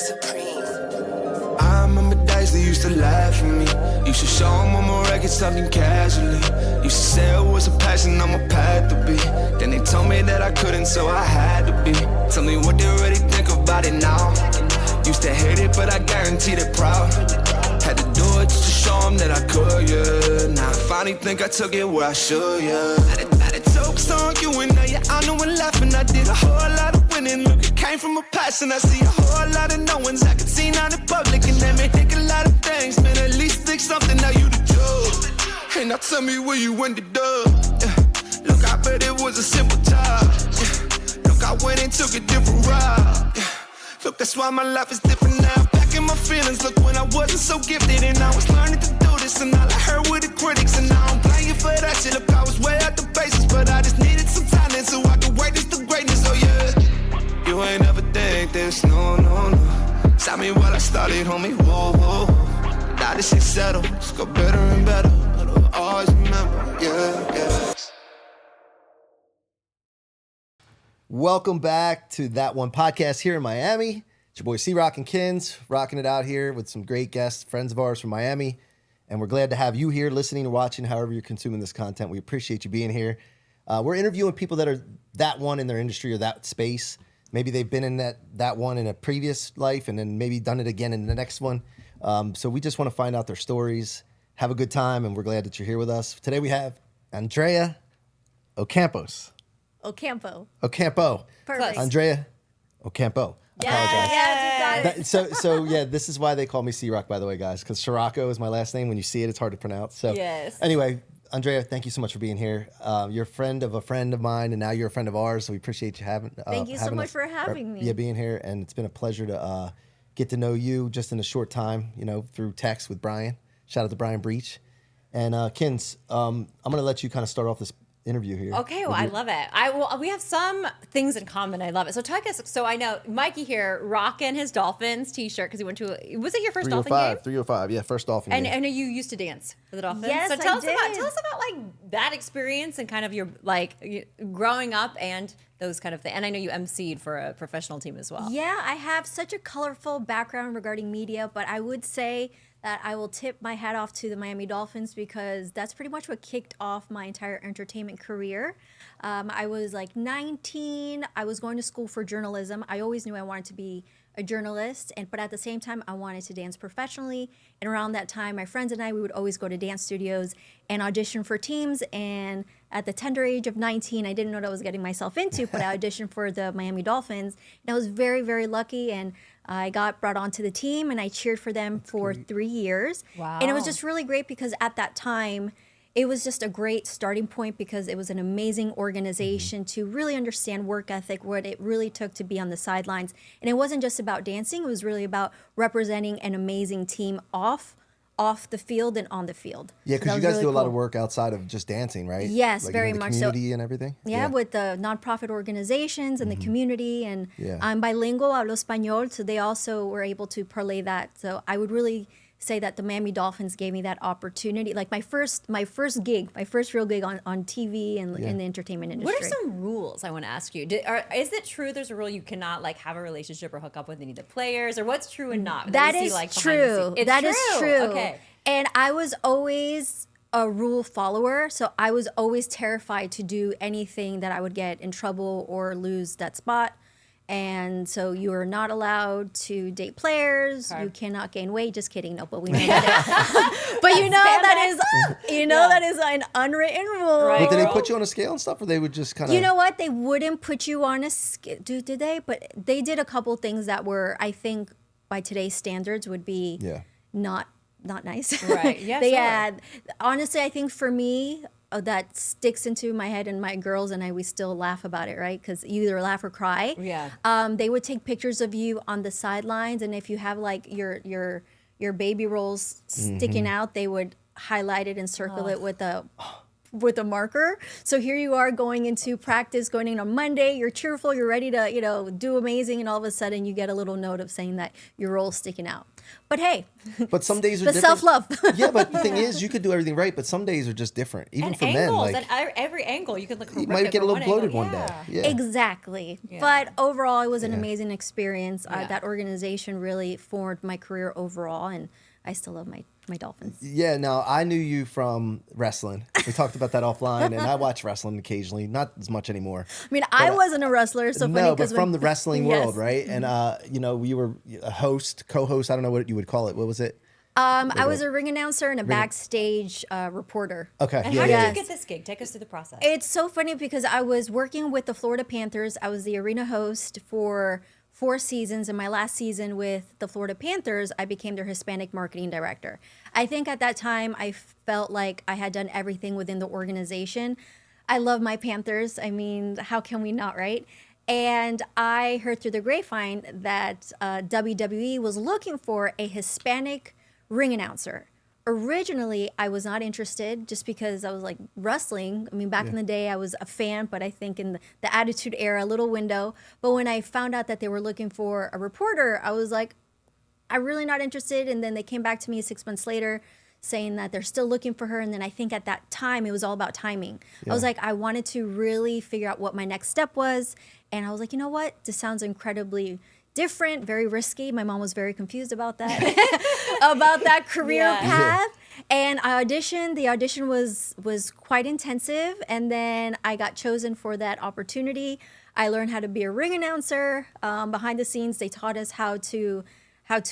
I remember days they used to laugh at me. Used to show them on my records talking casually. Used to say it was a passion on my path to be. Then they told me that I couldn't, so I had to be. Tell me what they really think about it now. Used to hate it, but I guarantee they're proud. Had to do it just to show them that I could, yeah. Now I finally think I took it where I should, yeah. I had jokes on you and now you're on and laughing. I did a whole lot of winning. Look, it came from a passion. I see a whole lot of knowings I could see out in public. And that may think a lot of things, man. At least think something, now you the judge. And now tell me where you ended up. Yeah. Look, I bet it was a simple job. Yeah. Look, I went and took a different route. Yeah. Look, that's why my life is different now. Back in my feelings, look, when I wasn't so gifted and I was learning to do this, and all I heard were the critics, and I don't blame you for that shit. Look, I was way out the basis, but I just needed some talent so I could witness the greatness. Oh yeah, you ain't ever think this, no, no, no. Stop me while I started, homie, whoa, whoa. Now this shit settled, it's go better and better. I'll always remember, yeah, yeah. Welcome back to That One Podcast here in Miami. It's your boy C-Roc and Kinz, rocking it out here with some great guests, friends of ours from Miami. And we're glad to have you here listening or watching, however you're consuming this content. We appreciate you being here. We're interviewing people that are that one in their industry or that space. Maybe they've been in that one in a previous life and then maybe done it again in the next one. So we just want to find out their stories, have a good time, and we're glad that you're here with us. Today we have Andrea Ocampo. Perfect. Andrea Ocampo. I apologize. Yeah, you got it. So yeah, this is why they call me C-Roc, by the way, guys, because Scirocco is my last name. When you see it, it's hard to pronounce. So yes. Anyway, Andrea, thank you so much for being here. You're a friend of mine, and now you're a friend of ours, so we appreciate you having Thank you so much for having me. Yeah, being here, and it's been a pleasure to get to know you just in a short time, through text with Brian. Shout out to Brian Breach. And Kinz, I'm going to let you kind of start off this interview here. Okay, well, I love it. We have some things in common. I love it. So talk us. So I know Mikey here rocking his Dolphins t-shirt because he went to. Was it your first Dolphin game? 305, yeah, first Dolphin game. And I know you used to dance for the Dolphins. Yes, so tell us I did. about like that experience and kind of your growing up and those kind of things. And I know you emceed for a professional team as well. Yeah, I have such a colorful background regarding media, but I would say that I will tip my hat off to the Miami Dolphins because that's pretty much what kicked off my entire entertainment career. I was like 19. I was going to school for journalism. I always knew I wanted to be a journalist, but at the same time, I wanted to dance professionally. And around that time, my friends and I, we would always go to dance studios and audition for teams. And at the tender age of 19, I didn't know what I was getting myself into, but I auditioned for the Miami Dolphins. And I was very, very lucky. And I got brought onto the team, and I cheered for them for 3 years. Wow. And it was just really great because at that time, it was just a great starting point because it was an amazing organization to really understand work ethic, what it really took to be on the sidelines. And it wasn't just about dancing. It was really about representing an amazing team off the field and on the field. Yeah, because you guys do a lot of work outside of just dancing, right? Yes, like very in the much community and everything? Yeah, with the nonprofit organizations and the community. And I'm bilingual, hablo español, so they also were able to parlay that. So I would really say that the Miami Dolphins gave me that opportunity. Like my first real gig on TV and in the entertainment industry. What are some rules I want to ask you? Is it true there's a rule you cannot have a relationship or hook up with any of the players, or what's true and not? That is true. That is true. Okay. And I was always a rule follower, so I was always terrified to do anything that I would get in trouble or lose that spot. And so you are not allowed to date players. Okay. You cannot gain weight. Just kidding. No, but we know that. But that is an unwritten rule. Right. But did they put you on a scale and stuff, or they would just kind of? You know what? They wouldn't put you on a scale. Did they? But they did a couple things that were, I think, by today's standards, would be not nice. Right. Yeah. They had. Honestly, I think for me, that sticks into my head, and my girls and I, we still laugh about it, right? Because you either laugh or cry. Yeah. They would take pictures of you on the sidelines, and if you have like your baby rolls sticking out, they would highlight it and circle it with a with a marker. So here you are going into practice, going in on Monday, you're cheerful, you're ready to, do amazing, and all of a sudden you get a little note of saying that your role's sticking out. But hey, but some days are but different. self-love. Yeah, but the thing is, you could do everything right, but some days are just different. Even and for angles, men, like and every angle you could look. you might get a little bloated one day. Yeah. Exactly. Yeah. But overall, it was an Yeah. amazing experience. Yeah. That organization really formed my career overall, and I still love my Dolphins. Yeah, no, I knew you from wrestling. We talked about that offline, and I watch wrestling occasionally, not as much anymore. I mean, I wasn't a wrestler, so funny No, because but from the wrestling Yes. world, right? And you were a host, co-host. I don't know what you would call it. What was it? I was a ring announcer and a backstage reporter. Okay. And yeah, how yeah. did you get this gig? Take us through the process. It's so funny because I was working with the Florida Panthers. I was the arena host for 4 seasons. And my last season with the Florida Panthers, I became their Hispanic marketing director. I think at that time, I felt like I had done everything within the organization. I love my Panthers. I mean, how can we not, right? And I heard through the grapevine that WWE was looking for a Hispanic ring announcer. Originally, I was not interested just because I was like wrestling. I mean, back in the day, I was a fan, but I think in the Attitude Era, a little window. But when I found out that they were looking for a reporter, I was like, I'm really not interested. And then they came back to me 6 months later saying that they're still looking for her. And then I think at that time, it was all about timing. I was like, I wanted to really figure out what my next step was. And I was like, you know what? This sounds incredibly different, very risky. My mom was very confused about that, about that career path. And I auditioned. The audition was quite intensive. And then I got chosen for that opportunity. I learned how to be a ring announcer. Behind the scenes, they taught us how to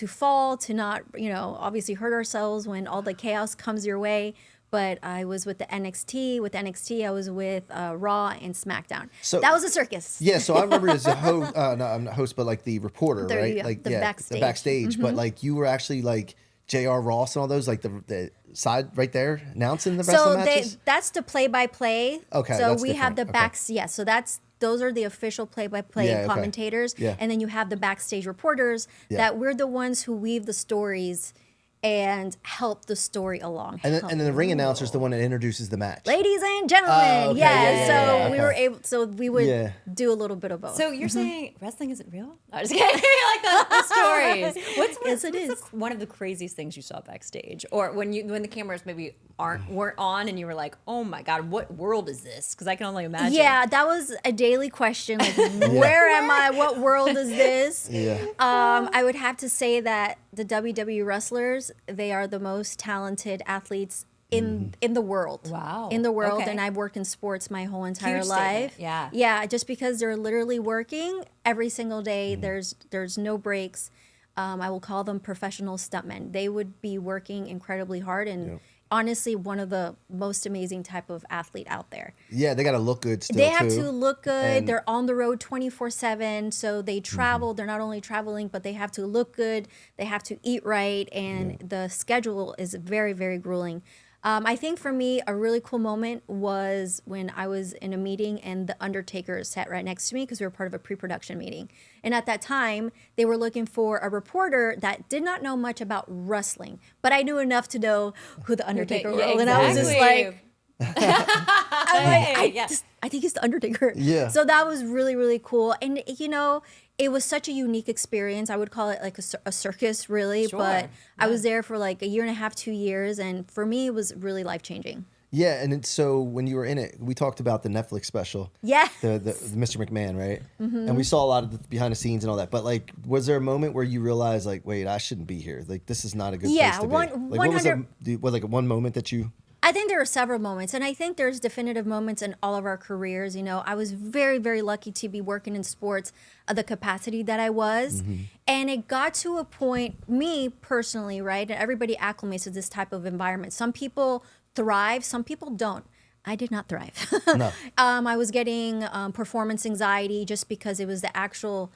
fall, to not, obviously hurt ourselves when all the chaos comes your way. But I was with the NXT. With NXT, I was with Raw and SmackDown. So that was a circus. Yeah, so I remember as a host, no, I'm not host, but like the reporter, right? Yeah, like the backstage. The backstage. But like you were actually like J.R. Ross and all those, like the side right there announcing the wrestling matches? That's the play-by-play. Okay, so that's we have the different. so those are the official play-by-play commentators. Yeah. And then you have the backstage reporters that we're the ones who weave the stories and help the story along. And then the ring announcer is the one that introduces the match. Ladies and gentlemen, okay. yeah. We were able, so we would do a little bit of both. So you're saying wrestling isn't real? I was kidding. Like the stories. What's one of the craziest things you saw backstage, or when the cameras maybe weren't on, and you were like, oh my god, what world is this? Because I can only imagine. Yeah, that was a daily question. Like, where am I? What world is this? Yeah. I would have to say that the WWE wrestlers, they are the most talented athletes in the world. Wow. In the world. Okay. And I've worked in sports my whole entire Huge life. statement. Yeah, just because they're literally working every single day. There's no breaks. I will call them professional stuntmen. They would be working incredibly hard and honestly one of the most amazing type of athlete out there. Yeah, they got to look good still, They have too. to look good. And they're on the road 24/7. So they travel. They're not only traveling, but they have to look good. They have to eat right. And the schedule is very, very grueling. I think for me, a really cool moment was when I was in a meeting and the Undertaker sat right next to me because we were part of a pre-production meeting. And at that time, they were looking for a reporter that did not know much about wrestling, but I knew enough to know who the Undertaker was. And I was just like, I think he's the Undertaker. Yeah. So that was really, really cool. And, it was such a unique experience. I would call it like a circus, really. Sure. But I was there for like a year and a half, 2 years. And for me, it was really life-changing. Yeah, and so when you were in it, we talked about the Netflix special. Yeah. The Mr. McMahon, right? And we saw a lot of the behind the scenes and all that. But like, was there a moment where you realized like, wait, I shouldn't be here. Like, this is not a good place to be. Like, what was like one moment that you... I think there are several moments, and I think there's definitive moments in all of our careers. I was very, very lucky to be working in sports at the capacity that I was. And it got to a point, me personally, right? And everybody acclimates to this type of environment. Some people thrive, some people don't. I did not thrive. No. I was getting performance anxiety just because it was the actual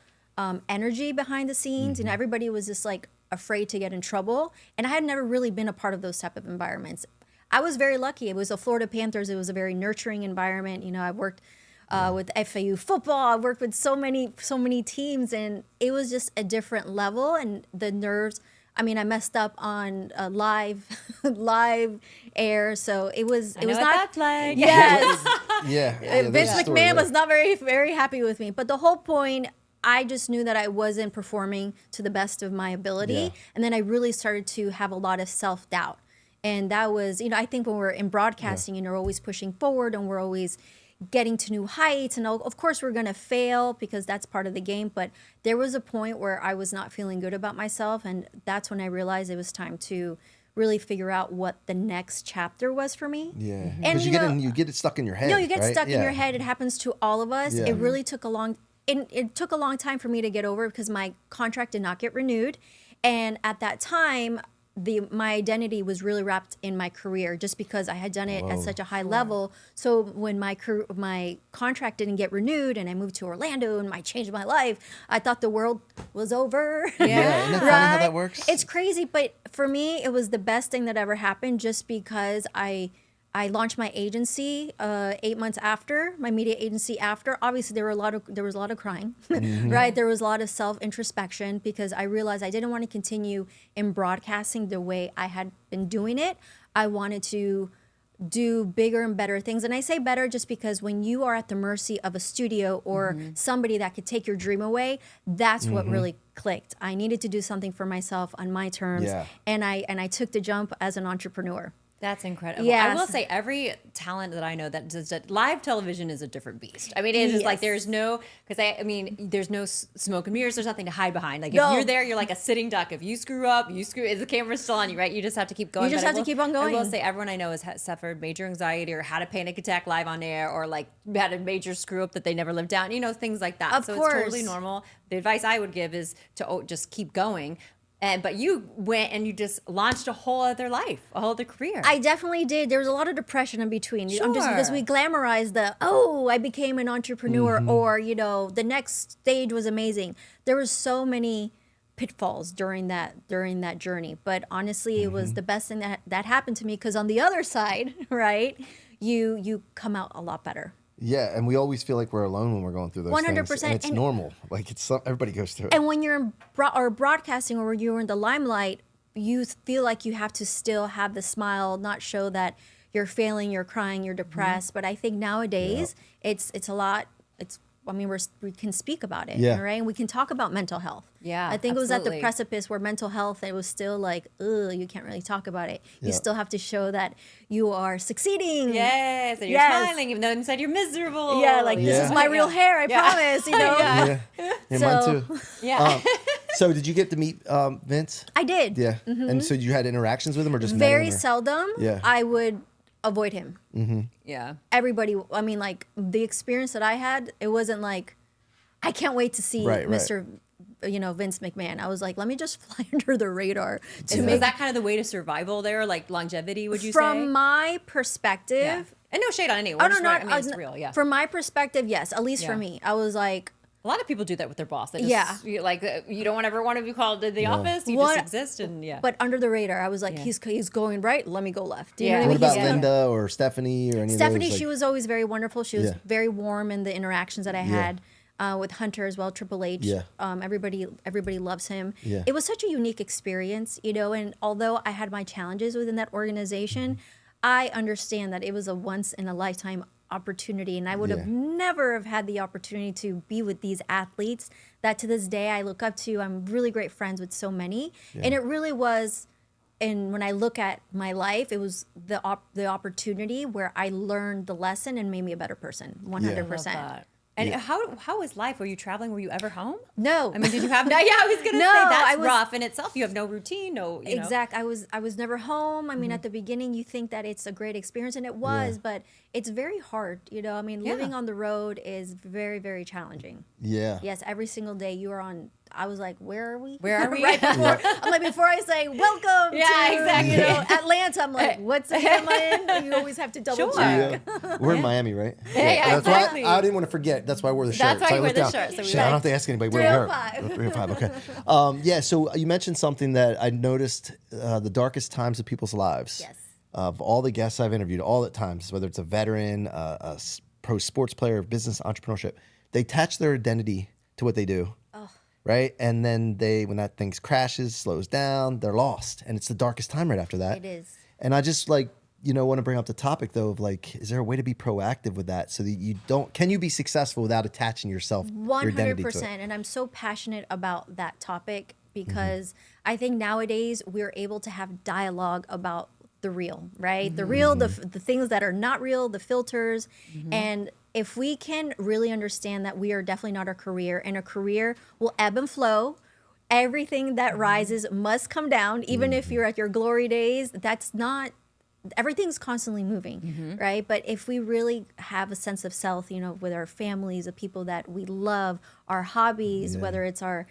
energy behind the scenes. And everybody was just like afraid to get in trouble. And I had never really been a part of those type of environments. I was very lucky. It was the Florida Panthers. It was a very nurturing environment. I worked with FAU football. I worked with so many teams, and it was just a different level. And the nerves I mean, I messed up on live air, so it was not that's like. Yes. Yeah. Vince there's a story McMahon there. was not very happy with me. But the whole point, I just knew that I wasn't performing to the best of my ability. Yeah. And then I really started to have a lot of self-doubt. And that was, I think when we're in broadcasting, we're always pushing forward and we're always getting to new heights. And of course, we're going to fail because that's part of the game. But there was a point where I was not feeling good about myself. And that's when I realized it was time to really figure out what the next chapter was for me. Yeah, And because you get it stuck in your head. No, you get right? stuck in your head. It happens to all of us. Yeah. It really took it took a long time for me to get over because my contract did not get renewed. And at that time, my identity was really wrapped in my career just because I had done it at such a high level. So when my contract didn't get renewed and I moved to Orlando and I changed my life, I thought the world was over. Yeah, isn't it funny how that works? It's crazy, but for me, it was the best thing that ever happened just because I launched my agency 8 months after, my media agency after. Obviously, there was a lot of crying, right? There was a lot of self-introspection because I realized I didn't want to continue in broadcasting the way I had been doing it. I wanted to do bigger and better things. And I say better just because when you are at the mercy of a studio or somebody that could take your dream away, that's what really clicked. I needed to do something for myself on my terms. Yeah. And I took the jump as an entrepreneur. That's incredible. Yes. I will say every talent that I know that does that, live television is a different beast. I mean, it is like there's no, there's no smoke and mirrors. There's nothing to hide behind. Like if you're there, you're like a sitting duck. If you screw up, is the camera still on you, right? You just have to keep going. You just have to keep on going. I will say everyone I know has suffered major anxiety or had a panic attack live on air or like had a major screw up that they never lived down, things like that. Of so course. It's totally normal. The advice I would give is to just keep going. But you went and you just launched a whole other life, a whole other career. I definitely did. There was a lot of depression in between. Sure. Just because we glamorized I became an entrepreneur or, the next stage was amazing. There was so many pitfalls during that journey. But honestly, it was the best thing that happened to me because on the other side, right, you come out a lot better. Yeah, and we always feel like we're alone when we're going through those 100%. things. And it's normal. Like everybody goes through it. And when you're in broadcasting or you're in the limelight, you feel like you have to still have the smile, not show that you're failing, you're crying, you're depressed. But I think nowadays it's a lot. We can speak about it, right? And we can talk about mental health. Yeah, I think it was at the absolutely. precipice where mental health, it was still like, you can't really talk about it. You still have to show that you are succeeding. Yes, and you're smiling even though inside you're miserable. Yeah, like this is my real hair, I promise, Yeah, mine too. Yeah. So did you get to meet Vince? I did. Yeah. And so you had interactions with him or just met Very him, or- seldom. Yeah. I would avoid him. Yeah. Everybody, like the experience that I had, it wasn't like, I can't wait to see Mr. Vince McMahon. I was like, let me just fly under the radar. Is that kind of the way to survival there? Like longevity, would you say? From my perspective. Yeah. And no shade on anyone. It's real, yeah. From my perspective, yes. At least for me. I was like, a lot of people do that with their boss. They just, you don't ever want to be called to the office. You just exist and But under the radar, I was like, he's going right. Let me go left. You know What what I about mean? Linda or Stephanie or any Stephanie, of those? she was always very wonderful. She was very warm in the interactions that I had with Hunter as well, Triple H. Yeah. Everybody loves him. Yeah. It was such a unique experience, and although I had my challenges within that organization, I understand that it was a once in a lifetime opportunity, and I would have never have had the opportunity to be with these athletes that to this day I look up to. I'm really great friends with so many, and it really was. And when I look at my life, it was the opportunity where I learned the lesson and made me a better person. 100%. And how was life? Were you traveling? Were you ever home? No. I mean, did you have? Yeah, I was gonna say that's rough in itself. You have no routine, Exact. I was never home. I mean, at the beginning, you think that it's a great experience, and it was, but it's very hard. I mean, living on the road is very, very challenging. Yeah. Yes, every single day you are on. I was like, where are we? Where are we? Right before, I'm like, before I say welcome to Atlanta, I'm like, what city am I in? You always have to double check. Yeah. We're in Miami, right? Yeah, That's exactly. why I didn't want to forget. That's why I wore the shirt. That's why you wear the down. shirt. So Shit, I don't have to ask anybody. Where we are. 305. 305. Okay. So you mentioned something that I noticed the darkest times of people's lives. Yes. Of all the guests I've interviewed, all the times, whether it's a veteran, pro sports player, business entrepreneurship, they attach their identity to what they do. right? And then when that thing crashes, slows down, they're lost. And it's the darkest time right after that. It is. And I just want to bring up the topic though of like, is there a way to be proactive with that so that can you be successful without attaching yourself, your identity to it? 100%. And I'm so passionate about that topic because I think nowadays we're able to have dialogue about the real, right? The real, the things that are not real, the filters. And if we can really understand that we are definitely not a career, and a career will ebb and flow. Everything that rises must come down. Even if you're at your glory days, everything's constantly moving, right? But if we really have a sense of self, with our families, the people that we love, our hobbies, whether it's our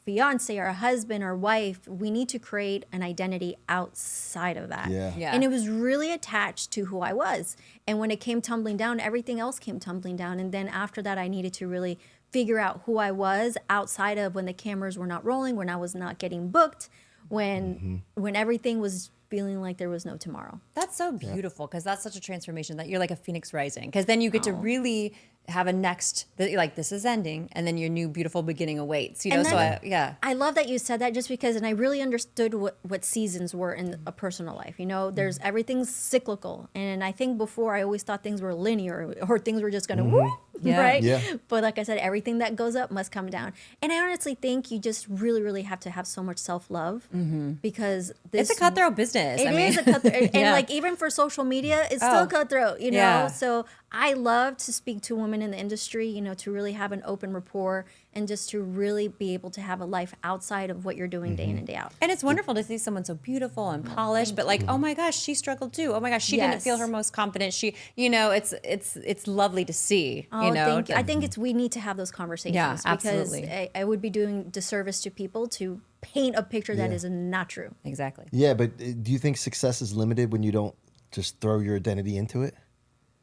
fiance, our husband, our wife, we need to create an identity outside of that. Yeah. And it was really attached to who I was. And when it came tumbling down, everything else came tumbling down. And then after that, I needed to really figure out who I was outside of when the cameras were not rolling, when I was not getting booked, when everything was feeling like there was no tomorrow. That's so beautiful because that's such a transformation that you're like a phoenix rising, because then you get to really have a this is ending and then your new beautiful beginning awaits, And so then, I love that you said that, just because, and I really understood what seasons were in a personal life. There's everything's cyclical, and I think before I always thought things were linear or things were just going to whoop, right? Yeah. But like I said, everything that goes up must come down. And I honestly think you just really, really have to have so much self-love because it's a cutthroat business. It is a cutthroat. And like even for social media, it's still cutthroat, Yeah. So I love to speak to women in the industry, to really have an open rapport and just to really be able to have a life outside of what you're doing day in and day out. And it's wonderful to see someone so beautiful and polished, but like, oh my gosh, she struggled too. Oh my gosh, she didn't feel her most confident. She, it's lovely to see. Oh, thank you. I think we need to have those conversations. Yeah, because absolutely. I would be doing disservice to people to paint a picture that is not true. Exactly. Yeah, but do you think success is limited when you don't just throw your identity into it?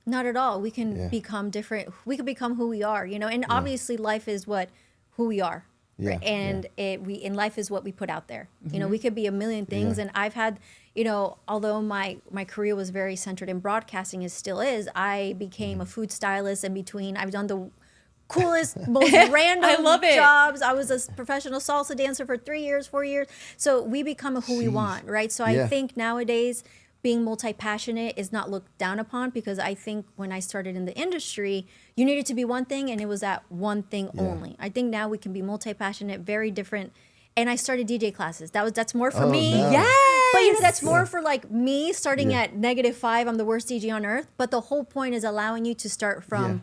Not at all. We can become different. We can become who we are, and obviously life is who we are. Yeah. Right? And in life is what we put out there. We could be a million things. And I've had, although my career was very centered in broadcasting, it still is, I became a food stylist I've done the coolest, most random jobs. I was a professional salsa dancer for 3 years, 4 years. So we become who we want, right? So I think nowadays being multi-passionate is not looked down upon, because I think when I started in the industry, you needed to be one thing and it was that one thing only. I think now we can be multi-passionate, very different. And I started DJ classes. That's more for me. No. Yes. But that's more for like me starting at -5. I'm the worst DJ on earth. But the whole point is allowing you to start from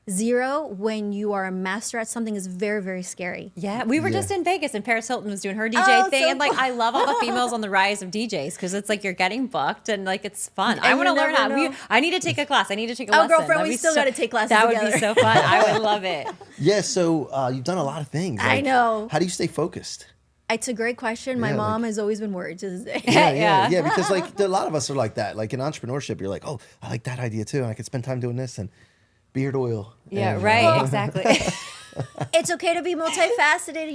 zero when you are a master at something is very, very scary. Yeah, we were just in Vegas and Paris Hilton was doing her DJ thing. So and like, cool. I love all the females on the rise of DJs because it's like you're getting booked and like it's fun. And I want to you learn never how. know. I need to take a class. I need to take a lesson. Girlfriend, That'd we be still got to take classes That together. would be so fun. I would love it. Yeah, so you've done a lot of things. I know. How do you stay focused? It's a great question. My mom has always been worried to this day. Yeah, because like a lot of us are like that. Like in entrepreneurship, you're like, oh, I like that idea too, and I could spend time doing this and beard oil. Yeah, and, right, exactly. It's okay to be multifaceted,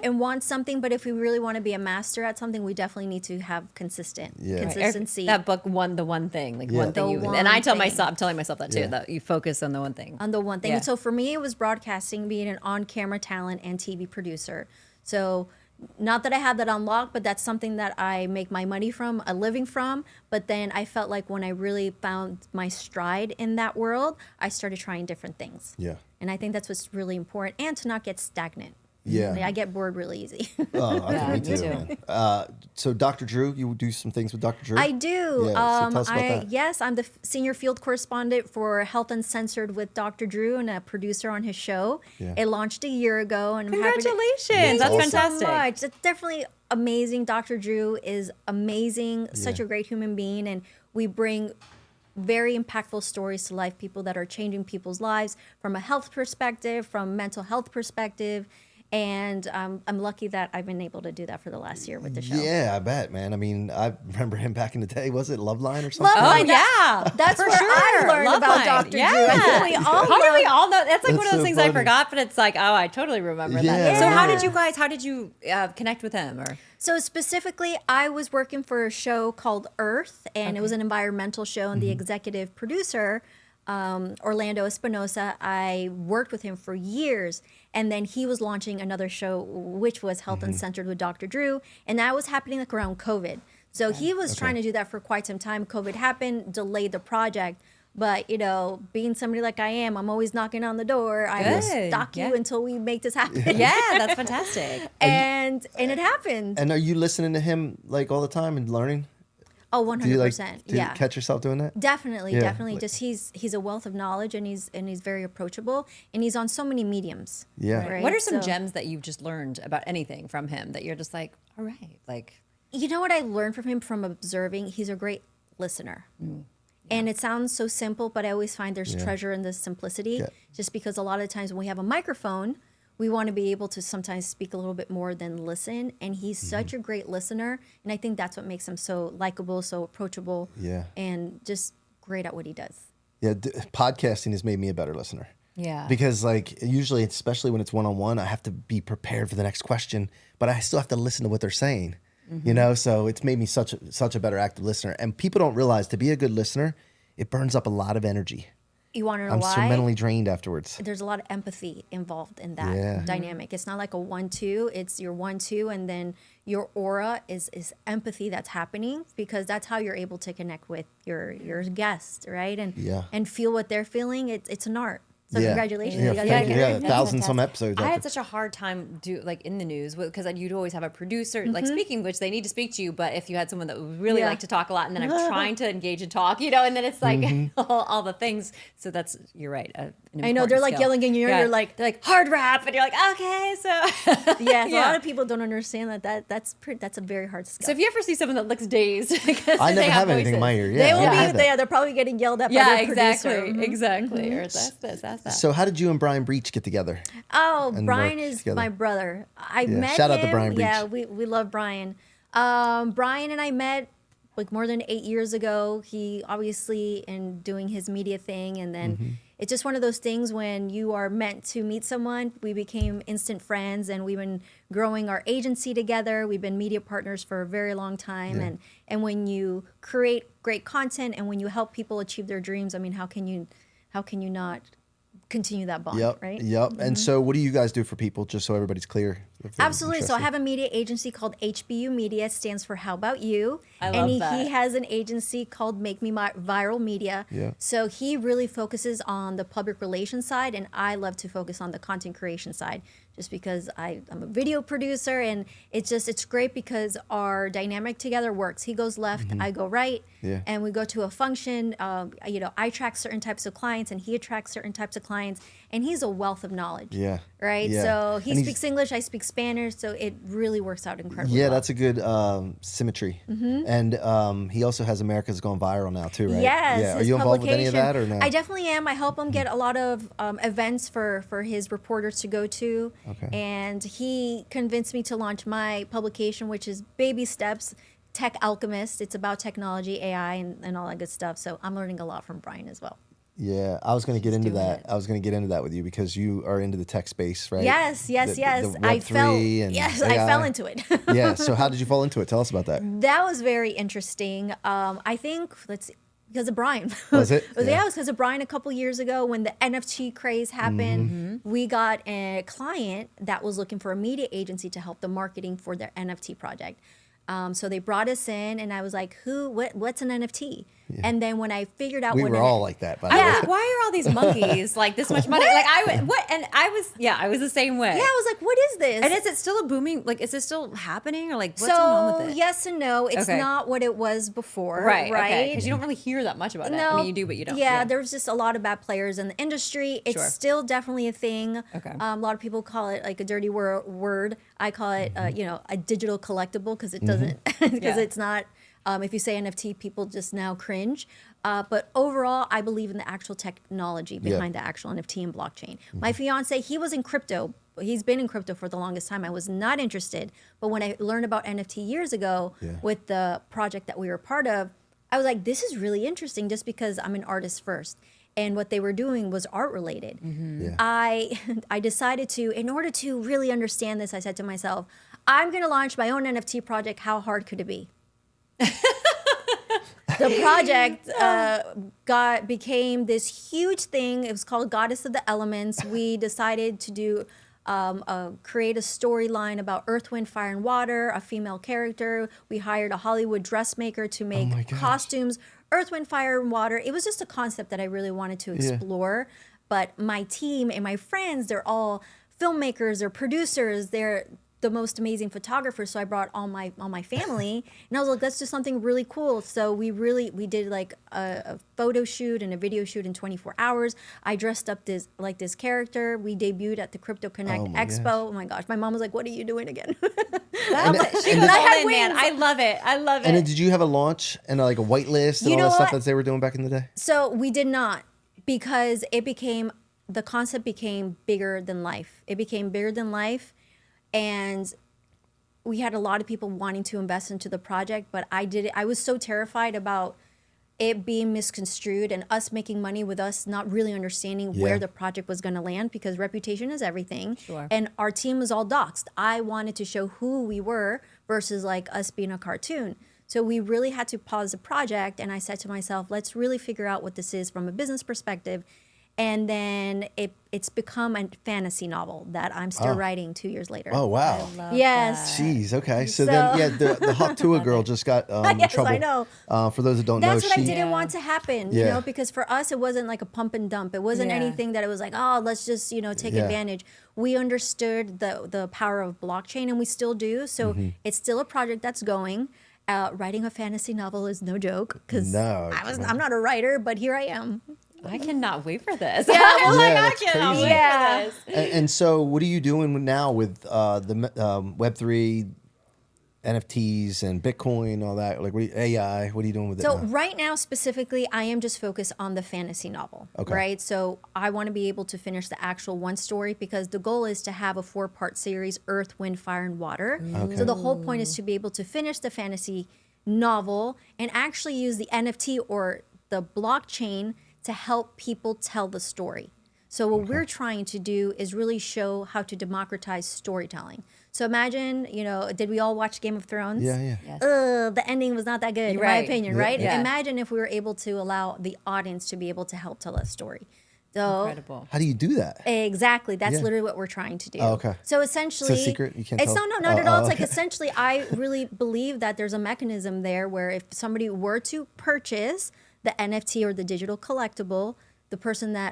and want something. But if we really want to be a master at something, we definitely need to have consistency. That book, the one thing, like one thing. The And I tell one thing. myself, I'm telling myself that too, that you focus on the one thing. On the one thing. Yeah. And so for me, it was broadcasting, being an on-camera talent and TV producer. So not that I had that unlocked, but that's something that I make my money from, a living from. But then I felt like when I really found my stride in that world, I started trying different things. Yeah. And I think that's what's really important, and to not get stagnant. Yeah. Like, I get bored really easy. Oh, I think me me too, too. man. So Dr. Drew, you do some things with Dr. Drew? I do. Yeah, so tell us about that. Yes, I'm the senior field correspondent for Health Uncensored with Dr. Drew and a producer on his show. Yeah. It launched a year ago, and I'm happy to- Congratulations. That's awesome. fantastic. so much. It's definitely amazing. Dr. Drew is amazing, such a great human being, and we bring very impactful stories to life, people that are changing people's lives from a health perspective, from mental health perspective. And I'm lucky that I've been able to do that for the last year with the show. Yeah, I bet, man. I mean, I remember him back in the day. Was it Loveline or something? Loveline. Oh, yeah. That's For where I sure. learned about Loveline. Dr. Drew. Yeah. I think we all How do we all know? That's like That's one of those so things funny. I forgot, but it's like, oh, I totally remember Yeah. that. So Yeah. how did you connect with him? Or So specifically, I was working for a show called Earth, and it was an environmental show, and the executive producer Orlando Espinosa. I worked with him for years, and then he was launching another show, which was Health Uncensored with Dr. Drew, and that was happening like around COVID. So he was trying to do that for quite some time. COVID happened, delayed the project. But, you know, being somebody like I am, I'm always knocking on the door. I will stalk you until we make this happen. Yeah, that's fantastic. And it happened. And are you listening to him like all the time and learning? Oh, 100%. Do you catch yourself doing that? Definitely. Just he's a wealth of knowledge, and he's very approachable, and he's on so many mediums. Yeah. Right? What are some gems that you've just learned about anything from him that you're just like, all right, like? You know what I learned from him from observing? He's a great listener. And it sounds so simple, but I always find there's treasure in the simplicity. Yeah. Just because a lot of times when we have a microphone, we want to be able to sometimes speak a little bit more than listen. And he's such a great listener. And I think that's what makes him so likable, so approachable, and just great at what he does. Yeah, podcasting has made me a better listener. Yeah. Because like usually, especially when it's one-on-one, I have to be prepared for the next question, but I still have to listen to what they're saying. You know, so it's made me such a better active listener. And people don't realize to be a good listener, it burns up a lot of energy. You want to know why? I'm so mentally drained afterwards. There's a lot of empathy involved in that dynamic. It's not like a 1-2. It's your 1-2, and then your aura is empathy that's happening, because that's how you're able to connect with your guest, right? And feel what they're feeling. It's an art. So congratulations. Yeah, 1,000 some episodes. I had such a hard time in the news, because you'd always have a producer like speaking, which they need to speak to you. But if you had someone that would really like to talk a lot, and then I'm trying to engage and talk, you know, and then it's like all the things. So you're right. I know they're like yelling in your ear. You're like, they're like hard rap, and you're like, okay, so a lot of people don't understand that's a very hard skill. So if you ever see someone that looks dazed, I never have anything in my ear. Yeah, they're probably getting yelled at by their producer. Exactly. Or that's that. So how did you and Brian Breach get together? Oh, Brian is my brother. I met shout him. Out to Brian Breach. Yeah, we love Brian. Brian and I met like more than 8 years ago. He obviously in doing his media thing, and then it's just one of those things when you are meant to meet someone. We became instant friends, and we've been growing our agency together. We've been media partners for a very long time, and when you create great content and when you help people achieve their dreams, I mean, how can you not continue that bond, right? Yep. And so what do you guys do for people, just so everybody's clear? Absolutely. So I have a media agency called HBU Media. It stands for How About You? I love that. He has an agency called Make Me Viral Media. Yeah. So he really focuses on the public relations side, and I love to focus on the content creation side, just because I'm a video producer, and it's great because our dynamic together works. He goes left, I go right, and we go to a function. I attract certain types of clients, and he attracts certain types of clients, and he's a wealth of knowledge. Yeah. Right? Yeah. So he speaks English, I speak Spanish, so it really works out incredibly well. That's a good symmetry. And he also has America's Gone Viral now too, right? Yes. Yeah. Are you involved with any of that or no? I definitely am. I help him get a lot of events for his reporters to go to. Okay. And he convinced me to launch my publication, which is Baby Steps, Tech Alchemist. It's about technology, AI, and all that good stuff. So I'm learning a lot from Brian as well. Yeah, I was going to get into that. I was going to get into that with you because you are into the tech space, right? Yes. The Web3 I fell into it. Yeah. So how did you fall into it? Tell us about that. That was very interesting. I think because of Brian. Was it? It was because of Brian a couple years ago when the NFT craze happened. We got a client that was looking for a media agency to help the marketing for their NFT project. So they brought us in, and I was like, what's an NFT? Yeah. And then when I figured out we were all like that, by the way. Why are all these monkeys like this much money? Like I was the same way. Yeah, I was like, what is this? And is it still a booming, like, is it still happening, or like what's going on with it? Yes and no. It's not what it was before. Right. Because you don't really hear that much about it. I mean, you do, but you don't. Yeah, there's just a lot of bad players in the industry. It's still definitely a thing. Okay. A lot of people call it like a dirty word. I call it, a digital collectible, because it doesn't, because it's not. If you say NFT, people just now cringe. But overall, I believe in the actual technology behind the actual NFT and blockchain. My fiance, he was in crypto. He's been in crypto for the longest time. I was not interested. But when I learned about NFT years ago with the project that we were part of, I was like, this is really interesting, just because I'm an artist first. And what they were doing was art related. I decided to, in order to really understand this, I said to myself, I'm going to launch my own NFT project. How hard could it be? The project became this huge thing. It was called Goddess of the Elements. We decided to do create a storyline about Earth, Wind, Fire, and Water, a female character. We hired a Hollywood dressmaker to make costumes, Earth, Wind, Fire, and Water. It was just a concept that I really wanted to explore. But my team and my friends, they're all filmmakers, they're producers, they're the most amazing photographers. So I brought all my family, and I was like, let's do something really cool. So we did like a photo shoot and a video shoot in 24 hours. I dressed up this character. We debuted at the Crypto Connect Expo. Gosh. Oh my gosh, my mom was like, "What are you doing again?" She goes all in, man. I love it. I love it. And then did you have a launch and like a whitelist and all that stuff that they were doing back in the day? So we did not, because the concept became bigger than life. It became bigger than life. And we had a lot of people wanting to invest into the project, but I was so terrified about it being misconstrued and us making money with us not really understanding where the project was going to land, because reputation is everything. Sure. And our team was all doxxed. I wanted to show who we were versus like us being a cartoon. So we really had to pause the project, and I said to myself, let's really figure out what this is from a business perspective. And then it's become a fantasy novel that I'm still writing 2 years later. Oh, wow. Yes. Jeez, okay. So then, the Hawk Tua girl just got in Yes, trouble. I know. For those that don't know, That's what I didn't want to happen, you know, because for us, it wasn't like a pump and dump. It wasn't anything that it was like, oh, let's just, take advantage. We understood the power of blockchain, and we still do. So it's still a project that's going. Writing a fantasy novel is no joke, because I'm not a writer, but here I am. I cannot wait for this. Yeah, I cannot wait for this. And so, what are you doing now with the Web3, NFTs, and Bitcoin, all that? Like, AI? What are you doing with it? So now? right now, specifically, I am just focused on the fantasy novel. Okay. Right. So I want to be able to finish the actual one story, because the goal is to have a 4-part series: Earth, Wind, Fire, and Water. Okay. So the whole point is to be able to finish the fantasy novel and actually use the NFT or the blockchain to help people tell the story. So what we're trying to do is really show how to democratize storytelling. So imagine, did we all watch Game of Thrones? Yeah. Yes. The ending was not that good, in my opinion, right? Yeah. Imagine if we were able to allow the audience to be able to help tell that story. So Incredible. How do you do that? exactly, that's literally what we're trying to do. Oh, okay. So essentially, It's a secret? You can't it's tell? not at all. It's okay. like, essentially, I really believe that there's a mechanism there where if somebody were to purchase the NFT or the digital collectible,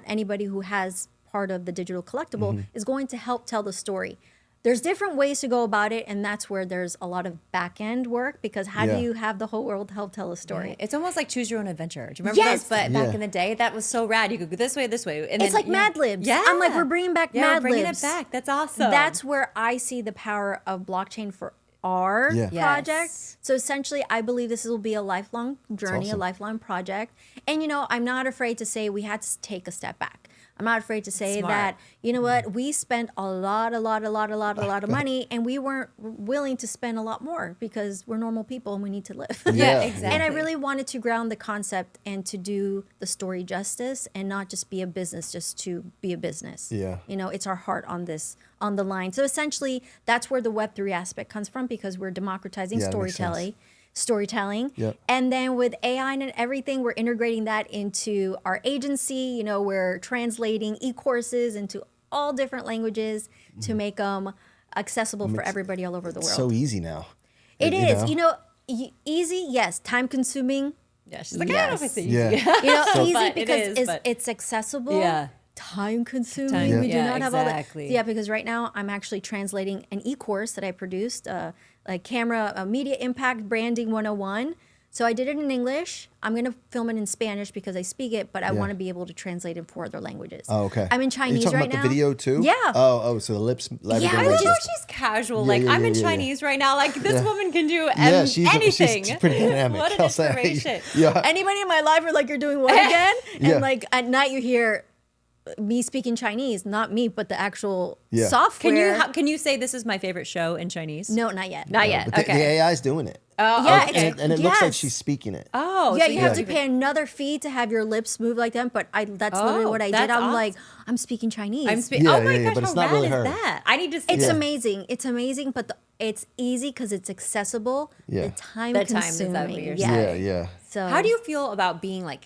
anybody who has part of the digital collectible is going to help tell the story. There's different ways to go about it, and that's where there's a lot of back end work, because how do you have the whole world help tell a story? Right. It's almost like choose your own adventure. Do you remember those? But back in the day, that was so rad. You could go this way. And It's like Mad Libs. Yeah. I'm like, we're bringing back Mad bringing Libs. it back. That's awesome. That's where I see the power of blockchain for our project. Yes. So essentially, I believe this will be a lifelong journey, a lifelong project. And, I'm not afraid to say we had to take a step back. I'm not afraid to say that, what, we spent a lot of money, and we weren't willing to spend a lot more, because we're normal people and we need to live. Yeah, exactly. And I really wanted to ground the concept and to do the story justice, and not just be a business just to be a business. Yeah. It's our heart on the line. So essentially, that's where the Web3 aspect comes from, because we're democratizing that makes storytelling. Yep. And then with AI and everything, we're integrating that into our agency. We're translating e-courses into all different languages to make them accessible for everybody all over the world. So easy now. It is. Easy, yes. Time consuming. Yeah, she's like, I don't know if it's easy. Yeah. Easy But because it's accessible. Yeah. Time consuming. Yeah. We do Yeah, not have exactly. all that. Yeah, because right now I'm actually translating an e-course that I produced, a media impact branding 101. So I did it in English. I'm going to film it in Spanish because I speak it, but I want to be able to translate it 4 other languages. Oh, okay. I'm in Chinese Are you talking right about now. the video too? Yeah. Oh, so the lips. I love how she's casual. I'm in Chinese right now. Like, this woman can do anything. She's pretty dynamic. What an I'll say. inspiration. Yeah. Anybody in my life are like, you're doing what again? And like at night you hear me speaking Chinese, not me, but the actual software. Can you say this is my favorite show in Chinese? No, not yet. Not yet. But Okay. the AI's doing it. Oh, Yeah, okay. And it looks like she's speaking it. Oh, Yeah, so you have to pay another fee to have your lips move like that. But that's literally what I did. that's I'm awesome. like, I'm speaking Chinese. Yeah, oh my yeah, gosh, but how it's not rad really is her. that? I need to see It's that. amazing. It's amazing, but it's easy because it's accessible. Yeah. The time The time is consuming. that what you're Yeah. So how do you feel about being like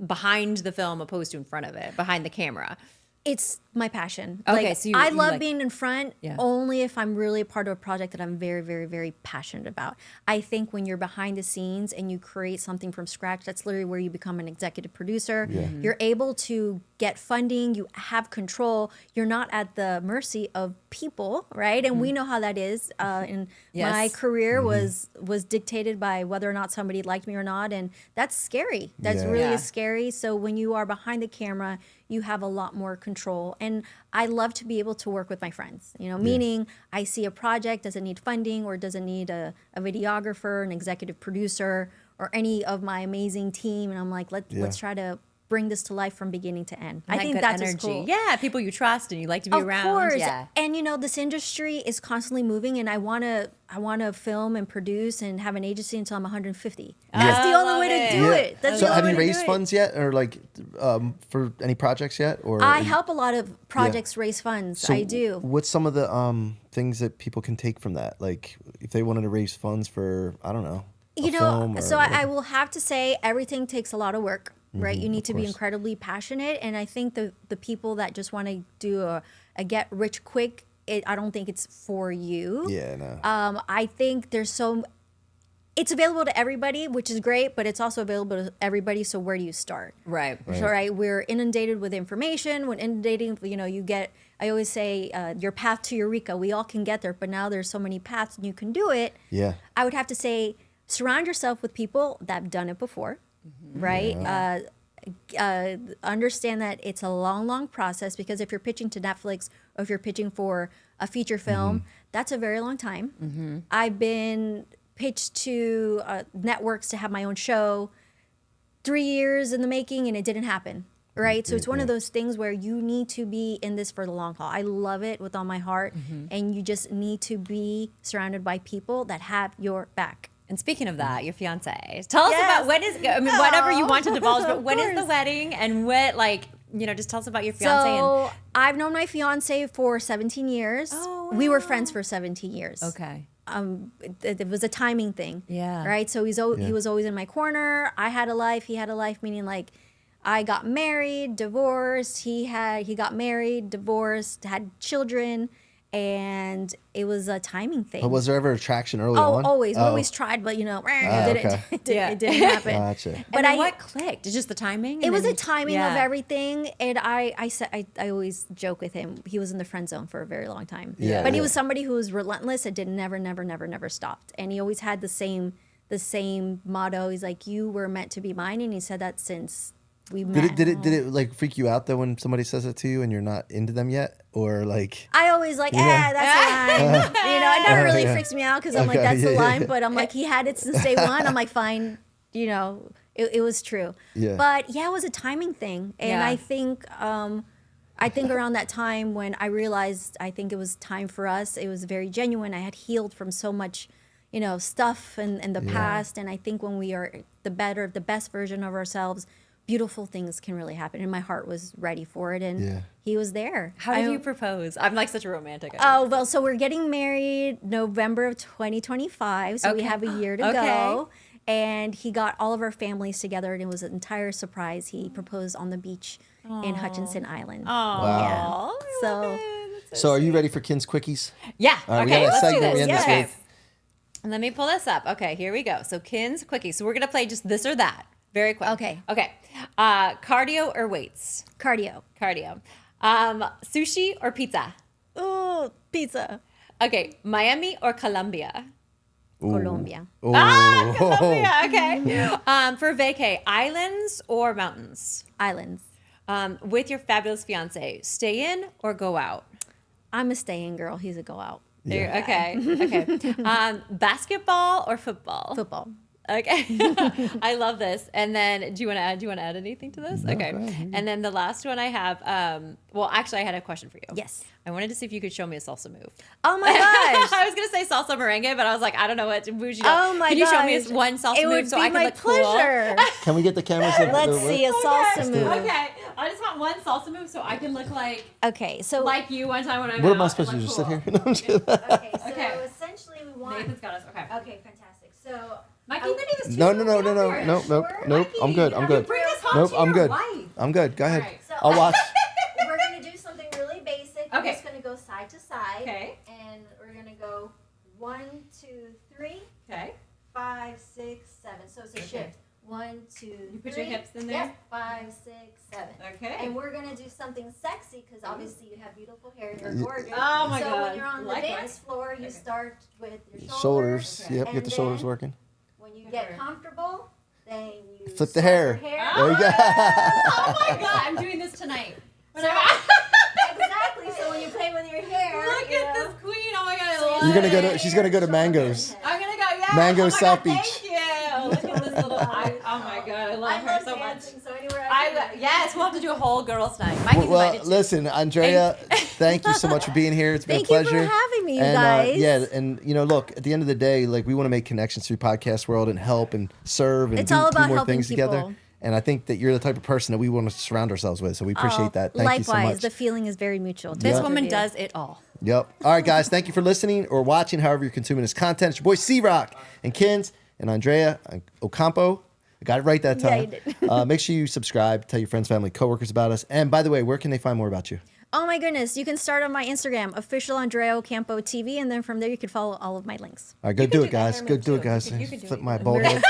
behind the film opposed to in front of it, behind the camera? It's my passion. Okay, like, so I you love like- being in front Yeah. only if I'm really a part of a project that I'm very, very, very passionate about. I think when you're behind the scenes and you create something from scratch, that's literally where you become an executive producer. Mm-hmm. You're able to get funding, you have control. You're not at the mercy of people, right? And we know how that is. And Yes. my career was dictated by whether or not somebody liked me or not, and that's scary. That's Yeah. really Yeah. scary. So when you are behind the camera, you have a lot more control. And I love to be able to work with my friends, meaning I see a project, does it need funding or does it need a videographer, an executive producer, or any of my amazing team. And I'm like, let's try to bring this to life from beginning to end. I That think good that's energy. cool. Yeah, people you trust and you like to be Of around. course. Yeah. And this industry is constantly moving, and I wanna film and produce and have an agency until I'm 150. That's the only way to do it. That's So the have only you way to raised do it. funds yet, or like for any projects yet? Or I help a lot of projects raise funds. So I do. What's some of the things that people can take from that? Like if they wanted to raise funds for, I don't know, a film or, So I will have to say everything takes a lot of work, right? You need to be course. incredibly passionate. And I think the people that just want to do a get rich quick, I don't think it's for you. Yeah, no. I think it's available to everybody, which is great, but it's also available to everybody. So where do you start? Right. So, right, we're inundated with information. When inundating, you get, I always say, your path to Eureka. We all can get there, but now there's so many paths and you can do it. Yeah. I would have to say, surround yourself with people that have done it before, right? Understand that it's a long, long process, because if you're pitching to Netflix or if you're pitching for a feature film, that's a very long time. I've been pitched to networks to have my own show, 3 years in the making, and it didn't happen. Right. So it's one of those things where you need to be in this for the long haul. I love it with all my heart. And you just need to be surrounded by people that have your back. And speaking of that, your fiance, tell us Yes. about whatever you want to divulge, but Of when is the course. wedding and what, just tell us about your fiance. So I've known my fiance for 17 years. Oh, We were wow. friends for 17 years. Okay. It was a timing thing. Yeah. Right. So he was always in my corner. I had a life. He had a life. Meaning, like, I got married, divorced. He got married, divorced, had children, and it was a timing thing. But was there ever attraction early Oh, on? always. We always tried, but okay. it Yeah. didn't happen. Gotcha. But what clicked? It's just the timing? It was a timing of Yeah. everything, and I always joke with him. He was in the friend zone for a very long time. Yeah, but he yeah. was somebody who was relentless and never stopped. And he always had the same motto. He's like, "You were meant to be mine," and he said that since we met. Did it like freak you out though when somebody says it to you and you're not into them yet, or like? I always like, that's a line. It never really freaks me out because I'm like, Okay, that's the yeah, line. yeah. But I'm like, he had it since day one. I'm like, fine. It was true. Yeah. But yeah, it was a timing thing, and Yeah. I think around that time when I realized I think it was time for us, it was very genuine. I had healed from so much, stuff in the past, and I think when we are the best version of ourselves, beautiful things can really happen. And my heart was ready for it, and he was there. How did you propose? I'm like such a romantic. Oh, well, so we're getting married November of 2025. So we Okay. have a year to Okay. go. And he got all of our families together, and it was an entire surprise. He proposed on the beach in Hutchinson Island. Wow. So So are you ready for Kinz Quickies? Yeah. All right, we Okay, got a let's do segment we this. end this Okay. with. And let me pull this up. Okay, here we go. So Kinz Quickie. So we're going to play just this or that. Very quick. Okay. Okay. Cardio or weights? cardio. Cardio. Sushi or pizza? Oh, pizza. Okay. Miami or Colombia? Colombia. Oh. Colombia. Okay. For vacay, islands or mountains? Islands. With your fabulous fiance, stay in or go out? I'm a stay-in girl. He's a go-out. Yeah. Okay. Basketball or football? Football. Okay. I love this. And then do you want to add anything to this? No, Okay. go ahead. And then the last one I have, well, actually I had a question for you. Yes. I wanted to see if you could show me a salsa move. Oh my gosh. I was going to say salsa merengue, but I was like, I don't know what bougie. Oh my Can you show me gosh. one salsa It move would so be I can my look pleasure. Can we get the cameras? Let's see a salsa do it. move. cool? Okay. I just want one salsa move so I can look like Okay, so you one time when I What am I supposed to do? Just sit here? No, I'm just kidding. okay, so Okay. essentially we want Nathan's got us. Okay. Okay, fantastic. So Mike, you can do this too. No. Nope. I'm good. Bring us home Nope, to I'm your good. wife. I'm good. Go ahead. Alright. So I'll watch. we're gonna do something really basic. We're Okay. just gonna go side to side. Okay. And we're gonna go 1, 2, 3, Okay. 5, 6, 7. So it's a Okay. shift. 1, 2, You put 3. your hips in there? Yep. 5, 6, 7. Okay. And we're gonna do something sexy because obviously you have beautiful hair. You're gorgeous. Oh my so God. when you're on the Likewise. dance floor, you start with your Shoulders. Okay. Yep. And Get the shoulders then- working. When you get comfortable, then you Flip the swap hair. your There you go. Oh my God, I'm doing this tonight. Exactly. So when you play with your hair, Look you at know, this queen. Oh my God, I love You're gonna it. go to. She's gonna go to Mango's. I'm gonna go. Yeah. Mango oh my South God, Beach. Thank you. Look at this little. Oh my God, I love I her love so much. dancing, so anywhere I can Yes, we'll have to do a whole girls' night. Mike is Well, invited too. listen, Andrea, thank you so much for being here. It's been Thank a you for pleasure. having me, you and, guys. Yeah, and look, at the end of the day, like we want to make connections through podcast world and help and serve and It's do all about more helping things together. people. And I think that you're the type of person that we want to surround ourselves with. So we appreciate that. Thank you so Likewise, much. the feeling is very mutual. This Yeah. woman does it all. Yep. All right, guys. Thank you for listening or watching, however you're consuming this content. It's your boy C-Roc and Kinz and Andrea Ocampo. I got it right that Yeah, time. you did. Make sure you subscribe, tell your friends, family, coworkers about us. And by the way, where can they find more about you? Oh my goodness, you can start on my Instagram, official Andrea Ocampo TV, and then from there you can follow all of my links. All right, go do do it, guys. that Go hair do it, move, too. guys. You could do Flip it. my bald head.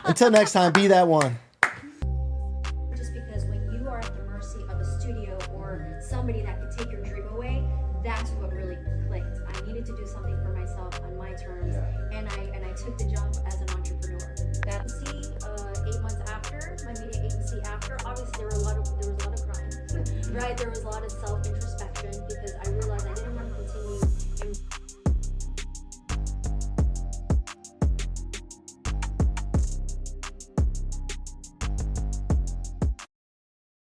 Until next time, be that one. Just because when you are at the mercy of a studio or somebody that could take your dream away, that's what really clicked. I needed to do something for myself on my terms, and I took the jump as an entrepreneur. That see, 8 months after my media agency, after obviously there was a lot of crying, right? There was a lot of self-introspection.